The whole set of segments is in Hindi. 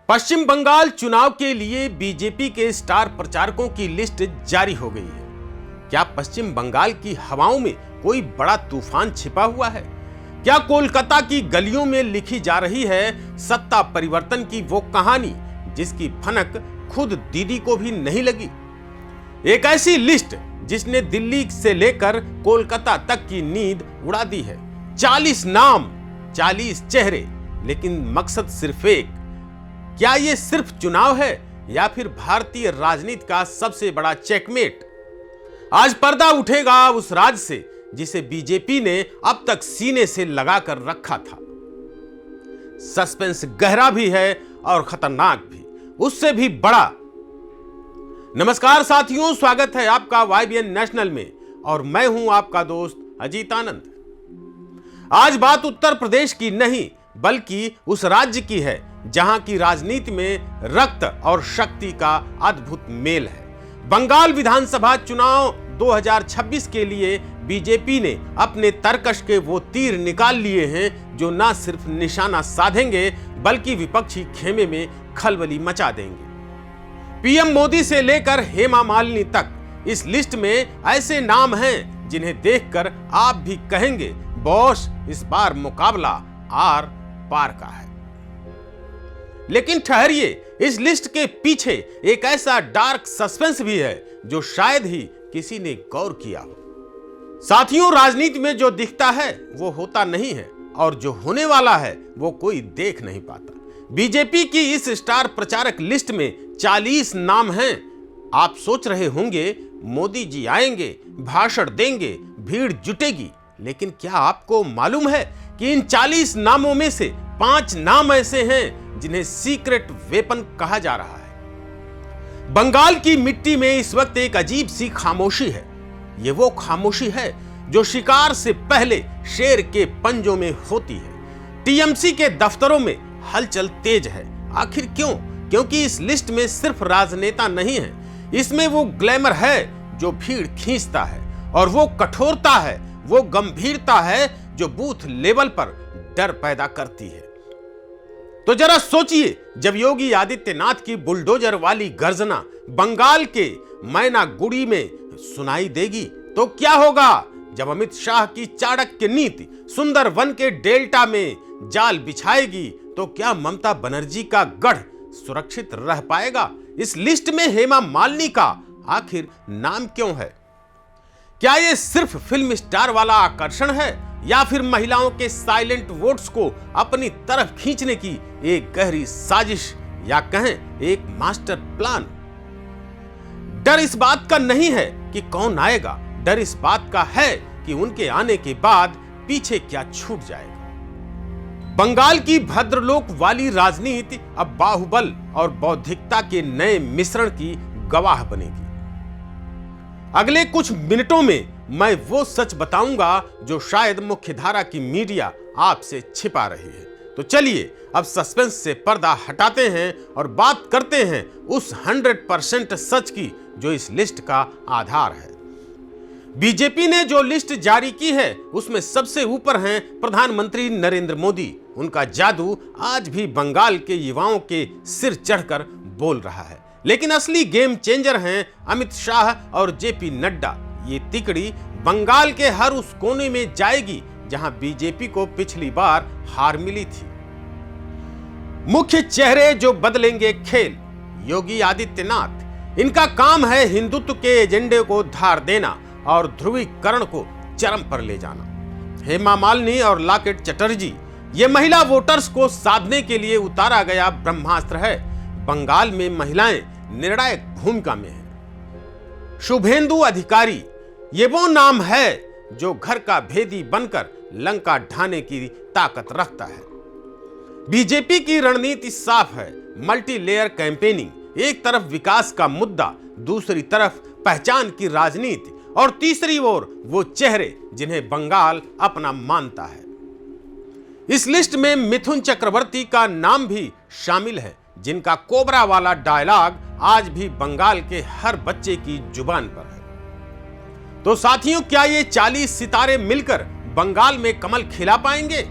पश्चिम बंगाल चुनाव के लिए बीजेपी के स्टार प्रचारकों की लिस्ट जारी हो गई है। क्या पश्चिम बंगाल की हवाओं में कोई बड़ा तूफान छिपा हुआ है? क्या कोलकाता की गलियों में लिखी जा रही है सत्ता परिवर्तन की वो कहानी जिसकी भनक खुद दीदी को भी नहीं लगी? एक ऐसी लिस्ट जिसने दिल्ली से लेकर कोलकाता तक की नींद उड़ा दी है। 40 नाम, 40 चेहरे, लेकिन मकसद सिर्फ एक। क्या यह सिर्फ चुनाव है या फिर भारतीय राजनीति का सबसे बड़ा चेकमेट? आज पर्दा उठेगा उस राज से जिसे बीजेपी ने अब तक सीने से लगाकर रखा था। सस्पेंस गहरा भी है और खतरनाक भी, उससे भी बड़ा। नमस्कार साथियों, स्वागत है आपका YBN नेशनल में और मैं हूं आपका दोस्त अजीत आनंद। आज बात उत्तर प्रदेश की नहीं बल्कि उस राज्य की है जहां की राजनीति में रक्त और शक्ति का अद्भुत मेल है। बंगाल विधानसभा चुनाव 2026 के लिए बीजेपी ने अपने तरकश के वो तीर निकाल लिए हैं जो न सिर्फ निशाना साधेंगे बल्कि विपक्षी खेमे में खलबली मचा देंगे। पीएम मोदी से लेकर हेमा मालिनी तक इस लिस्ट में ऐसे नाम हैं जिन्हें देखकर आप भी कहेंगे बॉस, इस बार मुकाबला आर पार का है। लेकिन ठहरिए, इस लिस्ट के पीछे एक ऐसा डार्क सस्पेंस भी है जो शायद ही किसी ने गौर किया हो। साथियों, राजनीति में जो दिखता है वो होता नहीं है और जो होने वाला है वो कोई देख नहीं पाता। बीजेपी की इस स्टार प्रचारक लिस्ट में 40 नाम हैं। आप सोच रहे होंगे मोदी जी आएंगे, भाषण देंगे, भीड़ जुटेगी, लेकिन क्या आपको मालूम है कि इन 40 नामों में से 5 नाम ऐसे हैं जिन्हें सीक्रेट वेपन कहा जा रहा है। बंगाल की मिट्टी में इस वक्त एक अजीब सी खामोशी है। यह वो खामोशी है जो शिकार से पहले शेर के पंजों में होती है। टीएमसी के दफ्तरों में हलचल तेज है। आखिर क्यों? क्योंकि इस लिस्ट में सिर्फ राजनेता नहीं है, इसमें वो ग्लैमर है जो भीड़ खींचता है और वो कठोरता है, वो गंभीरता है जो बूथ लेवल पर डर पैदा करती है। तो जरा सोचिए, जब योगी आदित्यनाथ की बुलडोजर वाली गर्जना बंगाल के मैनागुड़ी में सुनाई देगी तो क्या होगा? जब अमित शाह की चाणक्य नीति सुंदरवन के डेल्टा में जाल बिछाएगी तो क्या ममता बनर्जी का गढ़ सुरक्षित रह पाएगा? इस लिस्ट में हेमा मालिनी का आखिर नाम क्यों है? क्या यह सिर्फ फिल्म स्टार वाला आकर्षण है या फिर महिलाओं के साइलेंट वोट्स को अपनी तरफ खींचने की एक गहरी साजिश या कहें एक मास्टर प्लान? डर इस बात का नहीं है कि कौन आएगा, डर इस बात का है कि उनके आने के बाद पीछे क्या छूट जाएगा। बंगाल की भद्रलोक वाली राजनीति अब बाहुबल और बौद्धिकता के नए मिश्रण की गवाह बनेगी। अगले कुछ मिनटों में मैं वो सच बताऊंगा जो शायद मुख्यधारा की मीडिया आपसे छिपा रही है। तो चलिए अब सस्पेंस से पर्दा हटाते हैं और बात करते हैं उस 100% सच की जो इस लिस्ट का आधार है। बीजेपी ने जो लिस्ट जारी की है उसमें सबसे ऊपर हैं प्रधानमंत्री नरेंद्र मोदी। उनका जादू आज भी बंगाल के युवाओं के सिर चढ़कर बोल रहा है। लेकिन असली गेम चेंजर हैं अमित शाह और जेपी नड्डा। ये तिकड़ी बंगाल के हर उस कोने में जाएगी जहां बीजेपी को पिछली बार हार मिली थी। मुख्य चेहरे जो बदलेंगे खेल। योगी आदित्यनाथ, इनका काम है हिंदुत्व के एजेंडे को धार देना और ध्रुवीकरण को चरम पर ले जाना। हेमा मालिनी और लॉकेट चटर्जी, ये महिला वोटर्स को साधने के लिए उतारा गया ब्रह्मास्त्र है। बंगाल में महिलाएं निर्णायक भूमिका में हैं। शुभेंदु अधिकारी, ये वो नाम है जो घर का भेदी बनकर लंका ढाने की ताकत रखता है। बीजेपी की रणनीति साफ है, मल्टी लेयर कैंपेनिंग। एक तरफ विकास का मुद्दा, दूसरी तरफ पहचान की राजनीति और तीसरी ओर वो चेहरे जिन्हें बंगाल अपना मानता है। इस लिस्ट में मिथुन चक्रवर्ती का नाम भी शामिल है जिनका कोबरा वाला डायलॉग आज भी बंगाल के हर बच्चे की जुबान पर है। तो साथियों, क्या ये 40 सितारे मिलकर बंगाल में कमल खिला पाएंगे?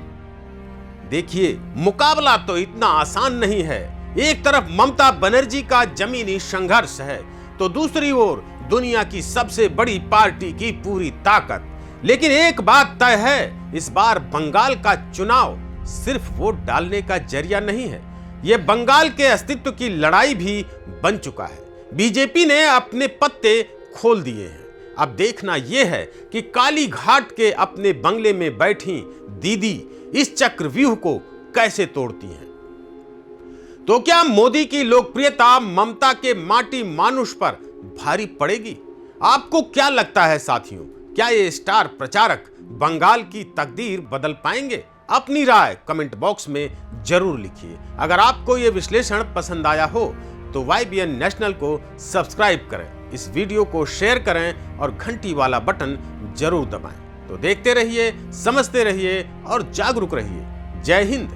देखिए, मुकाबला तो इतना आसान नहीं है। एक तरफ ममता बनर्जी का जमीनी संघर्ष है तो दूसरी ओर दुनिया की सबसे बड़ी पार्टी की पूरी ताकत। लेकिन एक बात तय है, इस बार बंगाल का चुनाव सिर्फ वोट डालने का जरिया नहीं है, यह बंगाल के अस्तित्व की लड़ाई भी बन चुका है। बीजेपी ने अपने पत्ते खोल दिए हैं। अब देखना यह है कि काली घाट के अपने बंगले में बैठी दीदी इस चक्रव्यूह को कैसे तोड़ती हैं। तो क्या मोदी की लोकप्रियता ममता के माटी मानुष पर भारी पड़ेगी? आपको क्या लगता है साथियों, क्या ये स्टार प्रचारक बंगाल की तकदीर बदल पाएंगे? अपनी राय कमेंट बॉक्स में जरूर लिखिए। अगर आपको ये विश्लेषण पसंद आया हो तो YBN नेशनल को सब्सक्राइब करें, इस वीडियो को शेयर करें और घंटी वाला बटन जरूर दबाएं। तो देखते रहिए, समझते रहिए और जागरूक रहिए। जय हिंद।